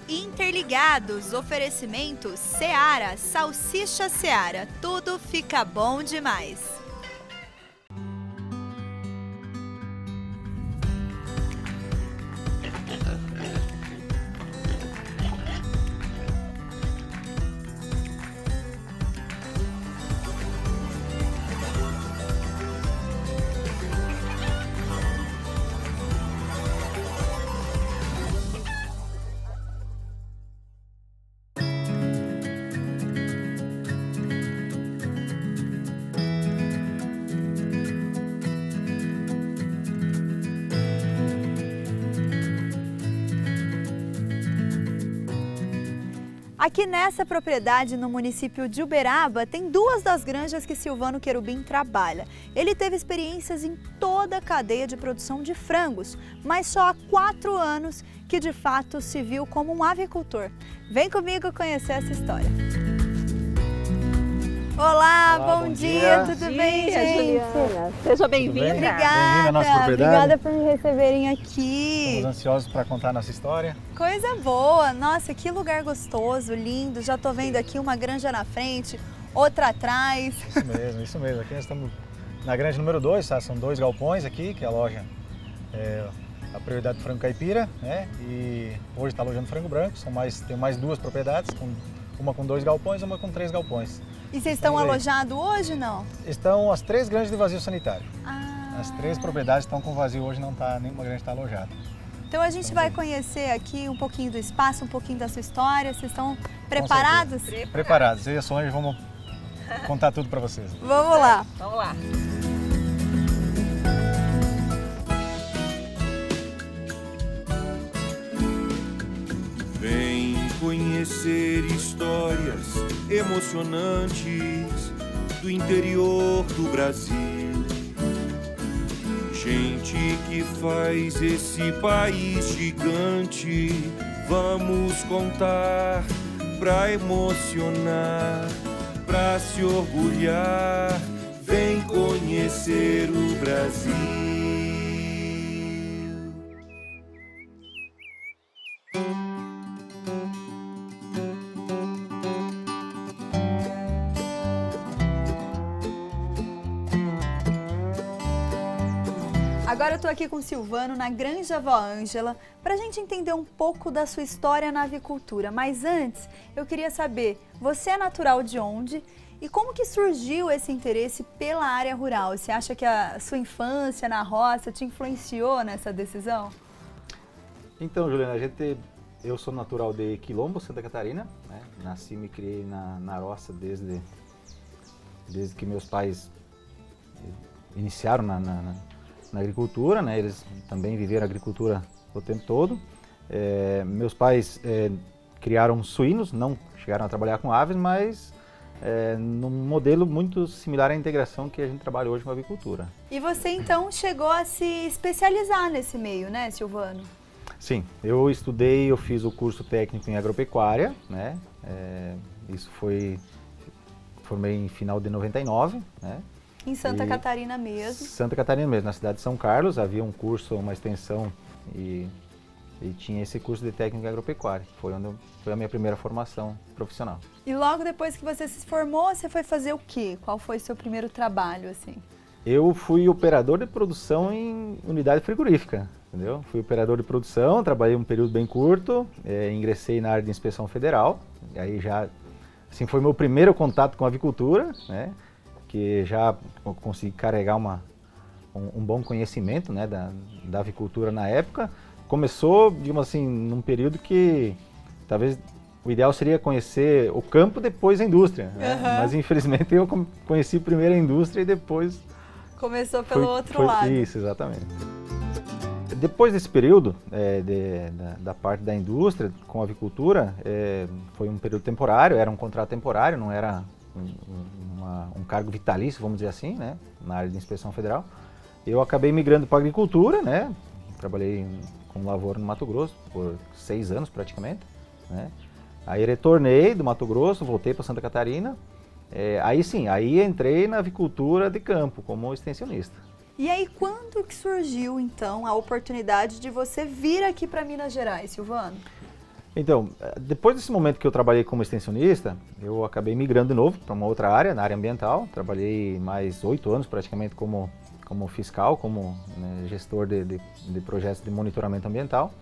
Interligados, oferecimento Seara, Salsicha Seara, tudo fica bom demais. Aqui nessa propriedade, no município de Uberaba, tem duas das granjas que Silvano Querubim trabalha. Ele teve experiências em toda a cadeia de produção de frangos, mas só há 4 anos que de fato se viu como um avicultor. Vem comigo conhecer essa história. Olá, bom dia, tudo bem, gente? Juliana. Seja bem-vinda. Obrigada, à nossa propriedade. Obrigada por me receberem aqui. Estamos ansiosos para contar a nossa história. Coisa boa, nossa, que lugar gostoso, lindo. Já tô vendo aqui uma granja na frente, outra atrás. Isso mesmo. Aqui nós estamos na granja número 2, tá? São 2 galpões aqui, que é a loja, a prioridade do frango caipira, né? E hoje está alojando frango branco, tem mais 2 propriedades, uma com 2 galpões e uma com 3 galpões. E vocês estão alojados hoje, não? Estão as 3 granjas de vazio sanitário. Ah. As 3 propriedades estão com vazio hoje, nenhuma granja está alojada. Então a gente vai conhecer aqui um pouquinho do espaço, um pouquinho da sua história. Vocês estão preparados? Preparados. Eu e a Solange vamos contar tudo para vocês. Vamos lá. Vamos lá. Vem conhecer histórias emocionantes do interior do Brasil. Gente que faz esse país gigante. Vamos contar pra emocionar, pra se orgulhar. Vem conhecer o Brasil. Agora eu tô aqui com o Silvano na Granja Vó Ângela para a gente entender um pouco da sua história na avicultura. Mas antes, eu queria saber, você é natural de onde e como que surgiu esse interesse pela área rural? Você acha que a sua infância na roça te influenciou nessa decisão? Então, Juliana, eu sou natural de Quilombo, Santa Catarina, né? Nasci e me criei na roça desde que meus pais iniciaram na agricultura, né? Eles também viveram a agricultura o tempo todo. Meus pais criaram suínos, não chegaram a trabalhar com aves, mas num modelo muito similar à integração que a gente trabalha hoje com a avicultura. E você então chegou a se especializar nesse meio, né, Silvano? Sim, eu fiz o curso técnico em agropecuária, né? Formei em final de 99, né? Em Santa Catarina mesmo? Santa Catarina mesmo, na cidade de São Carlos, havia um curso, uma extensão e tinha esse curso de técnico em agropecuária. Foi a minha primeira formação profissional. E logo depois que você se formou, você foi fazer o quê? Qual foi o seu primeiro trabalho, assim? Eu fui operador de produção em unidade frigorífica, entendeu? Fui operador de produção, trabalhei um período bem curto, ingressei na área de inspeção federal, e aí já, assim, foi meu primeiro contato com a avicultura, né? Que já consegui carregar um bom conhecimento, né, da avicultura na época. Começou, digamos assim, num período que talvez o ideal seria conhecer o campo, depois a indústria, né? Mas infelizmente eu conheci primeiro a indústria e depois... Começou pelo outro lado. Isso, exatamente. Depois desse período da parte da indústria com a avicultura, foi um período temporário, era um contrato temporário, não era um cargo vitalício, vamos dizer assim, né, na área de inspeção federal. Eu acabei migrando para a agricultura, né, trabalhei com lavoura no Mato Grosso por 6 anos praticamente, né. Aí retornei do Mato Grosso, voltei para Santa Catarina, aí entrei na avicultura de campo como extensionista. E aí, quando que surgiu, então, a oportunidade de você vir aqui para Minas Gerais, Silvano? Então, depois desse momento que eu trabalhei como extensionista, eu acabei migrando de novo para uma outra área, na área ambiental. Trabalhei mais 8 anos praticamente como fiscal, como, né, gestor de projetos de monitoramento ambiental.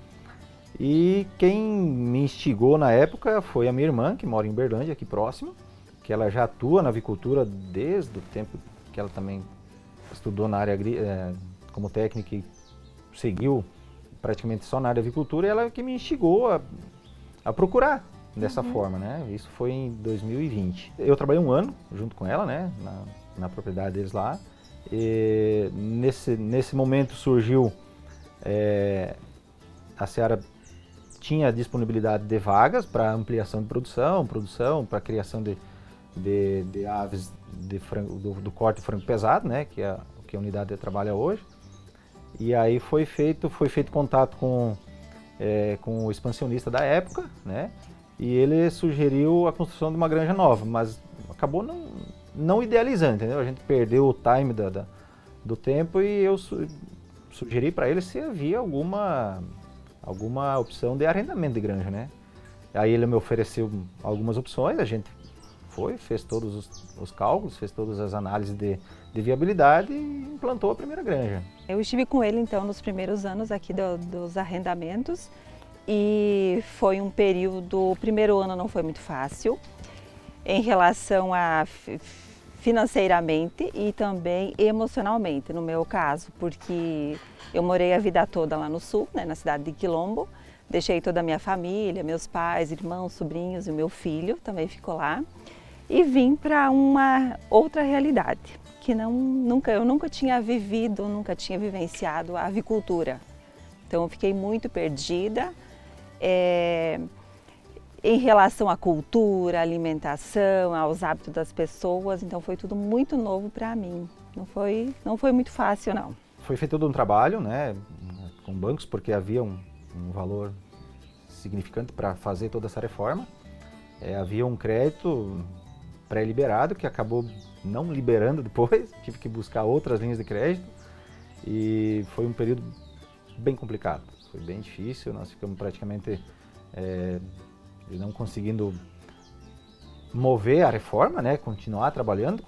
E quem me instigou na época foi a minha irmã, que mora em Uberlândia, aqui próximo, que ela já atua na avicultura desde o tempo que ela também estudou na área como técnica e seguiu praticamente só na área de avicultura, e ela que me instigou a procurar dessa forma, né? Isso foi em 2020. Eu trabalhei um ano junto com ela, né, na propriedade deles lá. E nesse momento surgiu, a Seara tinha disponibilidade de vagas para ampliação de produção para criação de aves de frango, do corte de frango pesado, né, que a unidade trabalha hoje. E aí foi feito contato com o expansionista da época, né? E ele sugeriu a construção de uma granja nova, mas acabou não idealizando, entendeu? A gente perdeu o time do tempo e eu sugeri para ele se havia alguma opção de arrendamento de granja, né? Aí ele me ofereceu algumas opções, a gente fez todos os cálculos, fez todas as análises de viabilidade e implantou a primeira granja. Eu estive com ele então nos primeiros anos aqui dos arrendamentos e foi um período, o primeiro ano não foi muito fácil em relação a financeiramente e também emocionalmente, no meu caso, porque eu morei a vida toda lá no sul, né, na cidade de Quilombo, deixei toda a minha família, meus pais, irmãos, sobrinhos e meu filho também ficou lá e vim para uma outra realidade que eu nunca tinha vivido, nunca tinha vivenciado a avicultura. Então eu fiquei muito perdida em relação à cultura, à alimentação, aos hábitos das pessoas, então foi tudo muito novo para mim. Não foi muito fácil, não. Foi feito todo um trabalho, né, com bancos, porque havia um valor significante para fazer toda essa reforma. Havia um crédito pré-liberado que acabou não liberando depois, tive que buscar outras linhas de crédito e foi um período bem complicado, foi bem difícil, nós ficamos praticamente não conseguindo mover a reforma, né, continuar trabalhando,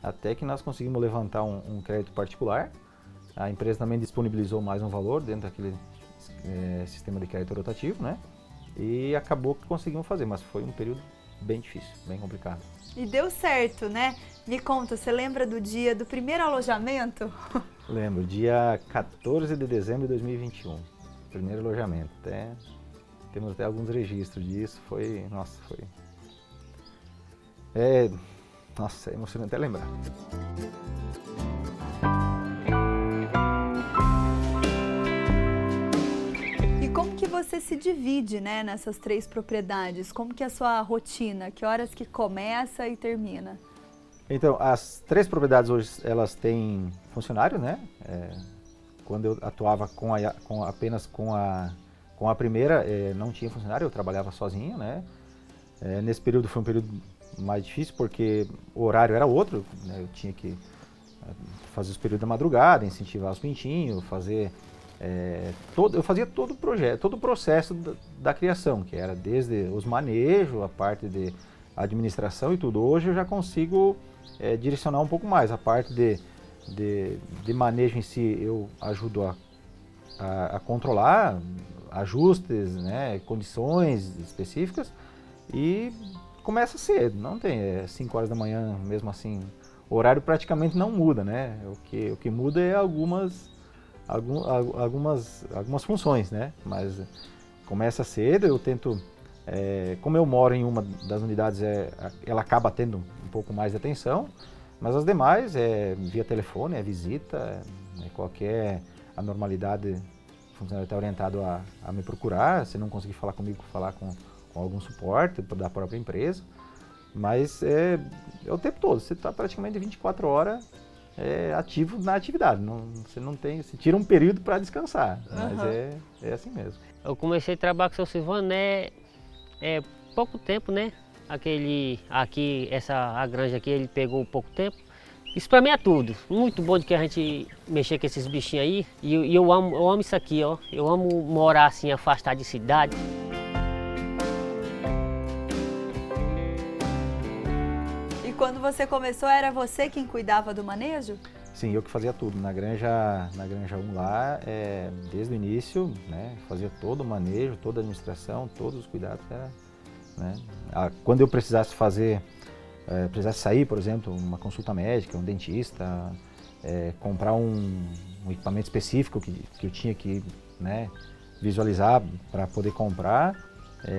até que nós conseguimos levantar um crédito particular. A empresa também disponibilizou mais um valor dentro daquele sistema de crédito rotativo, né, e acabou que conseguimos fazer, mas foi um período bem difícil, bem complicado. E deu certo, né? Me conta, você lembra do dia do primeiro alojamento? Lembro, dia 14 de dezembro de 2021, primeiro alojamento. Temos até alguns registros disso, é emocionante até lembrar. E como que você se divide, né, nessas 3 propriedades? Como que é a sua rotina? Que horas que começa e termina? Então, as 3 propriedades hoje, elas têm funcionários, né? Quando eu atuava apenas com a primeira, não tinha funcionário, eu trabalhava sozinho, né? Nesse período foi um período mais difícil porque o horário era outro, né? Eu tinha que fazer os períodos da madrugada, incentivar os pintinhos, eu fazia todo o projeto, todo o processo da criação, que era desde os manejos, a parte de administração e tudo. Hoje eu já consigo direcionar um pouco mais. A parte de manejo em si eu ajudo a controlar ajustes, né, condições específicas, e começa cedo, não tem 5 horas da manhã, mesmo assim, o horário praticamente não muda, né, o que muda é algumas funções, né, mas começa cedo. Eu tento, como eu moro em uma das unidades, ela acaba tendo um pouco mais de atenção, mas as demais via telefone, visita, qualquer anormalidade, o funcionário está orientado a me procurar. Se não conseguir falar comigo, falar com algum suporte da própria empresa. Mas é o tempo todo, você está praticamente 24 horas ativo na atividade. Você tira um período para descansar, mas é assim mesmo. Eu comecei a trabalhar com o seu Silvano, pouco tempo, né? A granja aqui, ele pegou pouco tempo. Isso para mim é tudo. Muito bom de que a gente mexer com esses bichinhos aí. E eu amo isso aqui, ó. Eu amo morar assim, afastado de cidade. quando você começou, era você quem cuidava do manejo? Sim, eu que fazia tudo. Na granja 1 lá, desde o início, né, fazia todo o manejo, toda a administração, todos os cuidados. Né? Quando eu precisasse precisasse sair, por exemplo, uma consulta médica, um dentista, comprar um equipamento específico que eu tinha que, né, visualizar para poder comprar,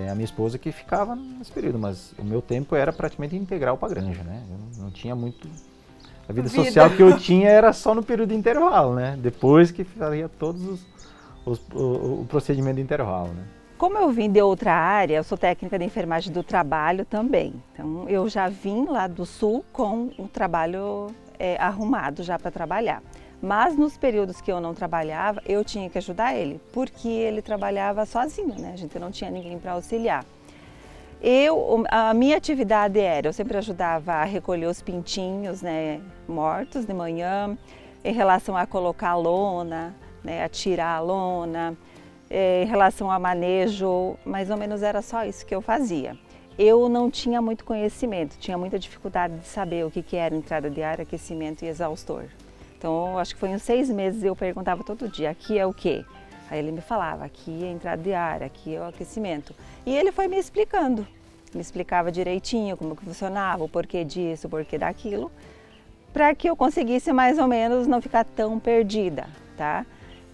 a minha esposa que ficava nesse período, mas o meu tempo era praticamente integral para a granja, né? Eu não tinha muito... A vida social que eu tinha era só no período de intervalo, né? Depois que fazia todos o procedimento de intervalo, né? Como eu vim de outra área, eu sou técnica de enfermagem do trabalho também. Então eu já vim lá do sul com o trabalho arrumado já para trabalhar. Mas nos períodos que eu não trabalhava, eu tinha que ajudar ele, porque ele trabalhava sozinho, né? A gente não tinha ninguém para auxiliar. A minha atividade eu sempre ajudava a recolher os pintinhos, né, mortos de manhã, em relação a colocar a lona, né, a tirar a lona, em relação a manejo, mais ou menos era só isso que eu fazia. Eu não tinha muito conhecimento, tinha muita dificuldade de saber o que era entrada de ar, aquecimento e exaustor. Então, acho que foi uns 6 meses eu perguntava todo dia, aqui é o quê? Aí ele me falava, aqui é a entrada de ar, aqui é o aquecimento. E ele foi me explicando, me explicava direitinho como que funcionava, o porquê disso, o porquê daquilo, para que eu conseguisse mais ou menos não ficar tão perdida, tá?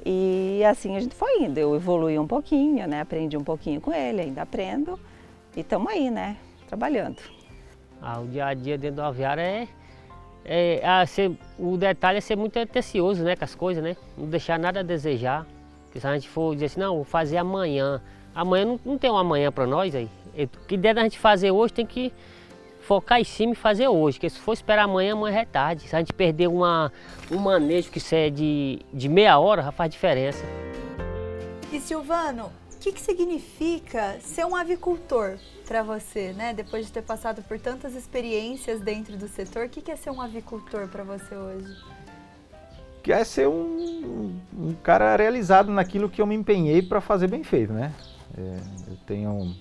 E assim a gente foi indo, eu evolui um pouquinho, né? Aprendi um pouquinho com ele, ainda aprendo e estamos aí, né? Trabalhando. O dia a dia dentro do aviário o detalhe é ser muito atencioso, né, com as coisas, né? Não deixar nada a desejar. Porque se a gente for dizer assim, não, vou fazer amanhã. Amanhã não tem um amanhã para nós aí. O que der da gente fazer hoje tem que focar em cima e fazer hoje. Porque se for esperar amanhã, amanhã é tarde. Se a gente perder um manejo que isso é de meia hora, já faz diferença. E Silvano, o que significa ser um avicultor para você, né? Depois de ter passado por tantas experiências dentro do setor, o que é ser um avicultor para você hoje? Que é ser um cara realizado naquilo que eu me empenhei para fazer bem feito, né? Eu tenho,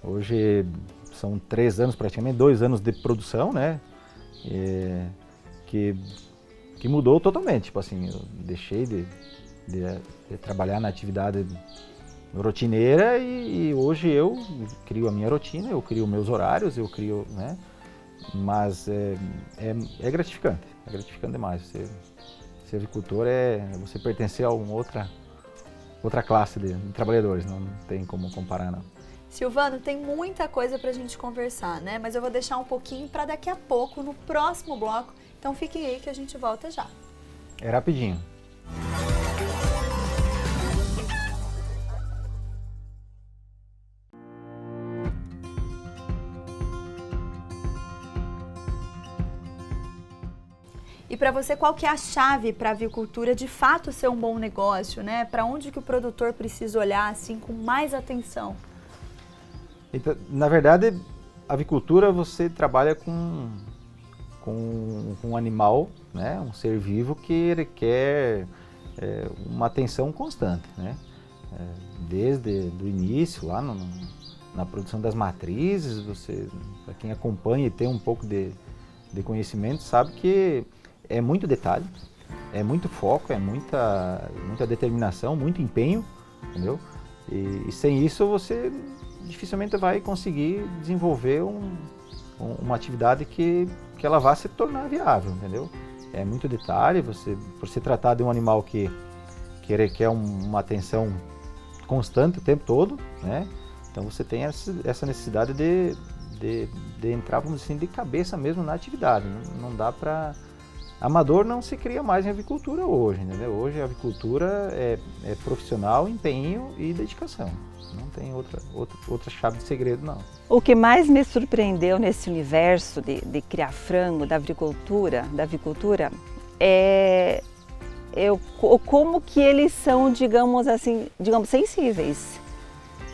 hoje são 3 anos praticamente, 2 anos de produção, né? Que mudou totalmente, tipo assim, eu deixei de trabalhar na atividade rotineira e hoje eu crio a minha rotina, eu crio meus horários, eu crio, né? Mas é gratificante demais. Ser avicultor você pertencer a uma outra classe de trabalhadores, não tem como comparar, não. Silvano, tem muita coisa pra gente conversar, né? Mas eu vou deixar um pouquinho para daqui a pouco, no próximo bloco. Então fiquem aí que a gente volta já. É rapidinho. E para você, qual que é a chave para a avicultura de fato ser um bom negócio, né? Para onde que o produtor precisa olhar assim com mais atenção? Então, na verdade, a avicultura você trabalha com um animal, né? Um ser vivo que requer uma atenção constante, né? Desde o início, lá na produção das matrizes, para quem acompanha e tem um pouco de conhecimento, sabe que é muito detalhe, é muito foco, é muita determinação, muito empenho, entendeu? E sem isso você dificilmente vai conseguir desenvolver uma atividade que ela vá se tornar viável, entendeu? É muito detalhe, por se tratar de um animal que requer uma atenção constante o tempo todo, né? Então você tem essa necessidade de entrar, vamos dizer assim, de cabeça mesmo na atividade. Não dá para... Amador não se cria mais em avicultura hoje, entendeu? Hoje a avicultura é profissional, empenho e dedicação. Não tem outra chave de segredo, não. O que mais me surpreendeu nesse universo de criar frango, da avicultura, é como que eles são, digamos sensíveis.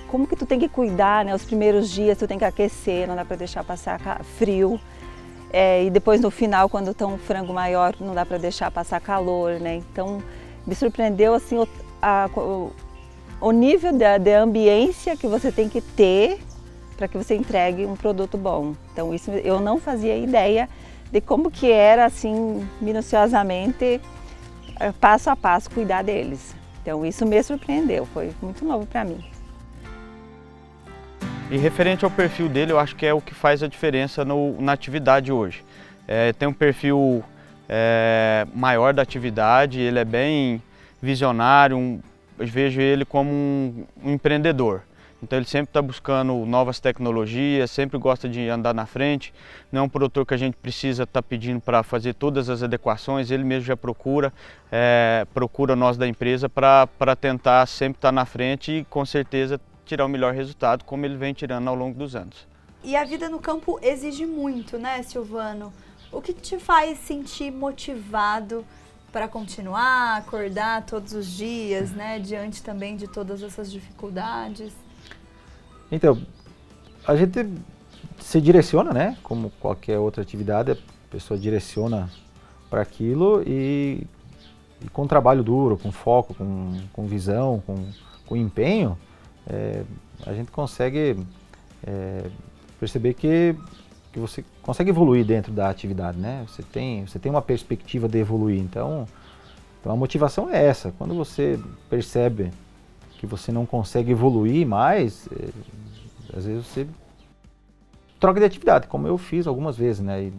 Como que tu tem que cuidar, né? Os primeiros dias tu tem que aquecer, não dá para deixar passar frio. E depois no final, quando está um frango maior, não dá para deixar passar calor, né? Então me surpreendeu assim o nível de ambiência que você tem que ter para que você entregue um produto bom. Então isso eu não fazia ideia de como que era assim minuciosamente, passo a passo, cuidar deles. Então isso me surpreendeu, foi muito novo para mim. E referente ao perfil dele, eu acho que é o que faz a diferença na atividade hoje. Tem um perfil maior da atividade, ele é bem visionário, eu vejo ele como um empreendedor. Então ele sempre está buscando novas tecnologias, sempre gosta de andar na frente. Não é um produtor que a gente precisa estar pedindo para fazer todas as adequações, ele mesmo já procura nós da empresa para tentar sempre estar na frente e com certeza tirar o melhor resultado, como ele vem tirando ao longo dos anos. E a vida no campo exige muito, né, Silvano? O que te faz sentir motivado para continuar, acordar todos os dias, né, diante também de todas essas dificuldades? Então, a gente se direciona, né? Como qualquer outra atividade, a pessoa direciona para aquilo e com trabalho duro, com foco, com visão, com empenho, a gente consegue perceber que você consegue evoluir dentro da atividade, né? Você tem uma perspectiva de evoluir, então a motivação é essa. Quando você percebe que você não consegue evoluir mais, às vezes você troca de atividade, como eu fiz algumas vezes, né?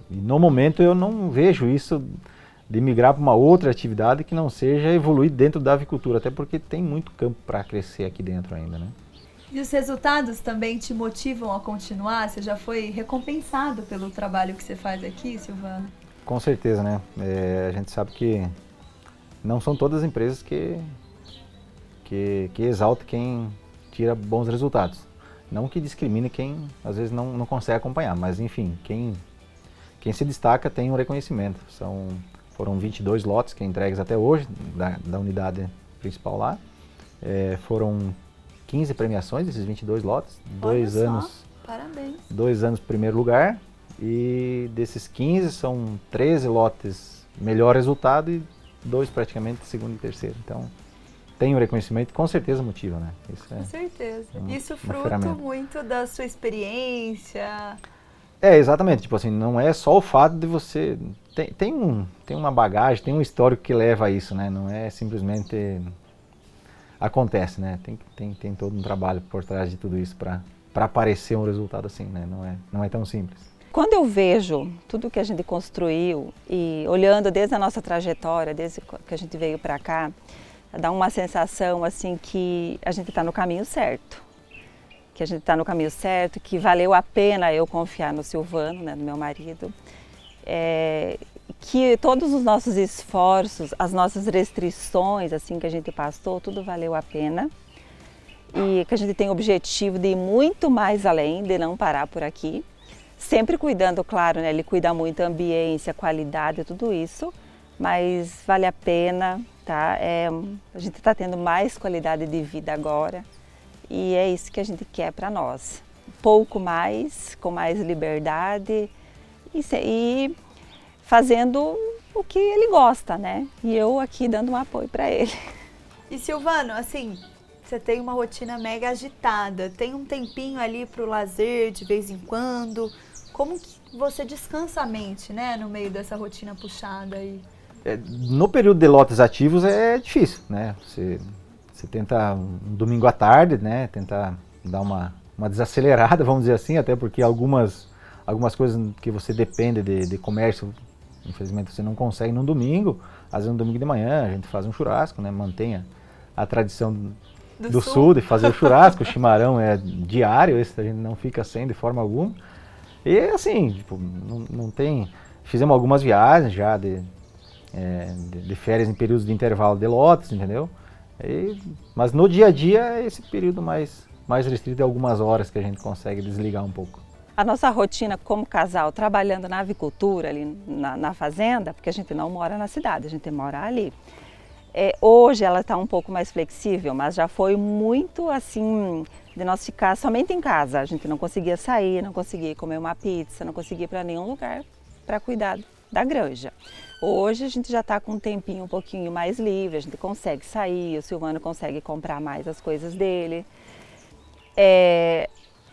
E no momento eu não vejo isso de migrar para uma outra atividade que não seja evoluir dentro da avicultura, até porque tem muito campo para crescer aqui dentro ainda, né? E os resultados também te motivam a continuar? Você já foi recompensado pelo trabalho que você faz aqui, Silvano? Com certeza, né? A gente sabe que não são todas as empresas que exaltam quem tira bons resultados. Não que discrimine quem às vezes não consegue acompanhar, mas enfim, quem se destaca tem um reconhecimento. Foram 22 lotes que entregues até hoje da unidade principal lá. Foram 15 premiações desses 22 lotes, Parabéns. 2 anos primeiro lugar, e desses 15 são 13 lotes melhor resultado e 2 praticamente segundo e terceiro. Então tem um reconhecimento, com certeza motiva, né? Isso com certeza. Isso uma fruto ferramenta. muito da sua experiência. Exatamente, tipo assim, não é só o fato de você... Tem uma bagagem, tem um histórico que leva a isso, né? Não é simplesmente... Acontece, né? Tem todo um trabalho por trás de tudo isso para aparecer um resultado assim, né? Não é tão simples. Quando eu vejo tudo que a gente construiu e olhando desde a nossa trajetória, desde que a gente veio para cá, dá uma sensação assim que a gente está no caminho certo. Que a gente está no caminho certo, que valeu a pena eu confiar no Silvano, né, no meu marido. Que todos os nossos esforços, as nossas restrições assim que a gente passou, tudo valeu a pena. E que a gente tem o objetivo de ir muito mais além, de não parar por aqui. Sempre cuidando, claro, né, ele cuida muito da ambiência, qualidade, tudo isso. Mas vale a pena, tá? A gente está tendo mais qualidade de vida agora. E é isso que a gente quer para nós. Um pouco mais, com mais liberdade e fazendo o que ele gosta, né? E eu aqui dando um apoio para ele. E Silvano, assim, você tem uma rotina mega agitada, tem um tempinho ali para o lazer de vez em quando. Como que você descansa a mente, né, no meio dessa rotina puxada aí? No período de lotes ativos é difícil, né? Você tenta um domingo à tarde, né? Tentar dar uma desacelerada, vamos dizer assim, até porque algumas coisas que você depende de comércio, infelizmente você não consegue no domingo. Às vezes no domingo de manhã a gente faz um churrasco, né? Mantenha a tradição do sul de fazer o churrasco, o chimarrão é diário, esse a gente não fica sem de forma alguma. E assim, tipo, não tem... Fizemos algumas viagens já de férias em períodos de intervalo de lotes, entendeu? Mas no dia a dia é esse período mais restrito de algumas horas que a gente consegue desligar um pouco. A nossa rotina como casal, trabalhando na avicultura, ali na fazenda, porque a gente não mora na cidade, a gente mora ali. Hoje ela está um pouco mais flexível, mas já foi muito assim, de nós ficar somente em casa. A gente não conseguia sair, não conseguia comer uma pizza, não conseguia ir para nenhum lugar para cuidar da granja. Hoje a gente já está com um tempinho um pouquinho mais livre, a gente consegue sair, o Silvano consegue comprar mais as coisas dele.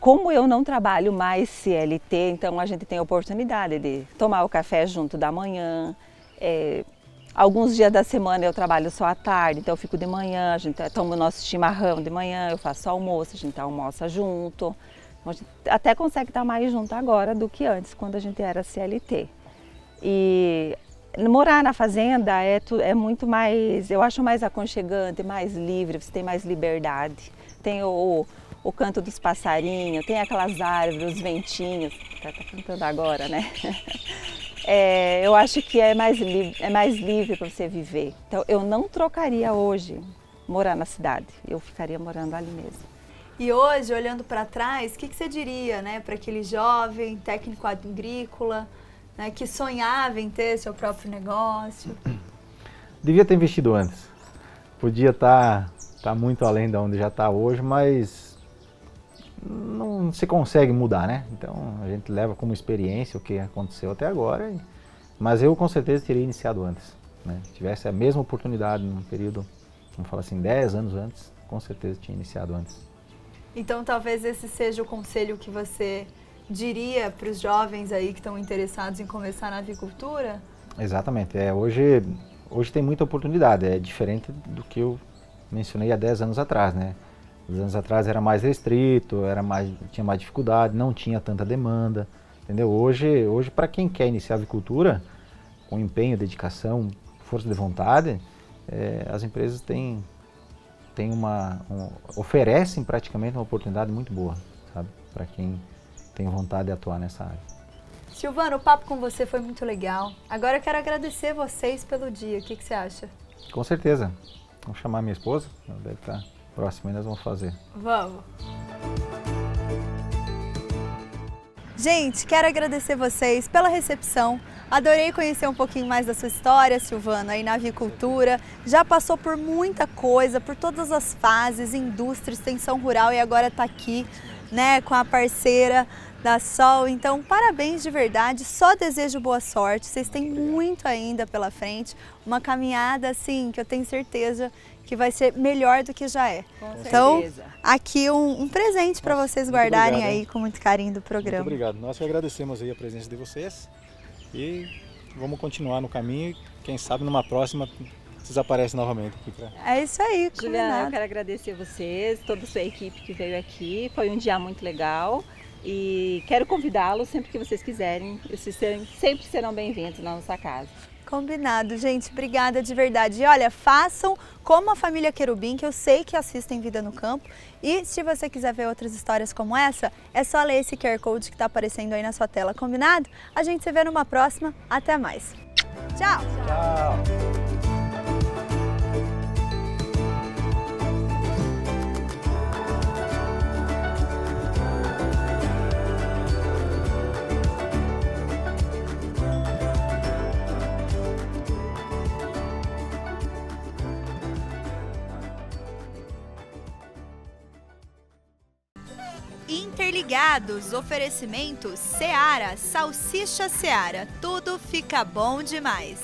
como eu não trabalho mais CLT, então a gente tem a oportunidade de tomar o café junto da manhã. Alguns dias da semana eu trabalho só à tarde, então eu fico de manhã, a gente toma o nosso chimarrão de manhã, eu faço almoço, a gente almoça junto. A gente até consegue estar mais junto agora do que antes, quando a gente era CLT. E morar na fazenda é muito mais, eu acho mais aconchegante, mais livre, você tem mais liberdade. Tem o canto dos passarinhos, tem aquelas árvores, os ventinhos, tá cantando agora, né? Eu acho que é mais livre para você viver. Então, eu não trocaria hoje morar na cidade, eu ficaria morando ali mesmo. E hoje, olhando para trás, o que você diria, né, para aquele jovem técnico agrícola, né, que sonhava em ter seu próprio negócio? Devia ter investido antes. Podia estar muito além de onde já está hoje, mas não se consegue mudar, né? Então a gente leva como experiência o que aconteceu até agora, mas eu com certeza teria iniciado antes, né? Se tivesse a mesma oportunidade num período, vamos falar assim, 10 anos antes, com certeza tinha iniciado antes. Então talvez esse seja o conselho que você diria para os jovens aí que estão interessados em começar na avicultura? Exatamente, hoje tem muita oportunidade, é diferente do que eu mencionei há 10 anos atrás, né? 10 anos atrás era mais restrito, tinha mais dificuldade, não tinha tanta demanda, entendeu? Hoje para quem quer iniciar a avicultura, com empenho, dedicação, força de vontade, as empresas oferecem praticamente uma oportunidade muito boa, sabe? Para quem tem vontade de atuar nessa área. Silvano, o papo com você foi muito legal. Agora eu quero agradecer vocês pelo dia. O que você acha? Com certeza. Vamos chamar minha esposa, ela deve estar próxima e nós vamos fazer. Vamos! Gente, quero agradecer vocês pela recepção. Adorei conhecer um pouquinho mais da sua história, Silvano, aí na avicultura. Já passou por muita coisa, por todas as fases, indústria, extensão rural e agora está aqui, né, com a parceira da Sol. Então, parabéns de verdade, só desejo boa sorte. Vocês têm muito ainda pela frente, uma caminhada assim que eu tenho certeza que vai ser melhor do que já é. Com então, certeza. aqui um presente para vocês guardarem obrigado, aí com muito carinho do programa. Muito obrigado. Nós que agradecemos aí a presença de vocês e vamos continuar no caminho e quem sabe numa próxima vocês aparecem novamente aqui pra... É isso aí, Juliana, eu combinado. quero agradecer vocês, toda a sua equipe que veio aqui. Foi um dia muito legal e quero convidá-los sempre que vocês quiserem. Vocês sempre serão bem-vindos na nossa casa. Combinado, gente. Obrigada de verdade. E olha, façam como a família Querubim, que eu sei que assistem Vida no Campo. E se você quiser ver outras histórias como essa, é só ler esse QR Code que está aparecendo aí na sua tela, combinado? A gente se vê numa próxima. Até mais. Tchau! Tchau! Interligados, oferecimentos Seara, Salsicha Seara, tudo fica bom demais.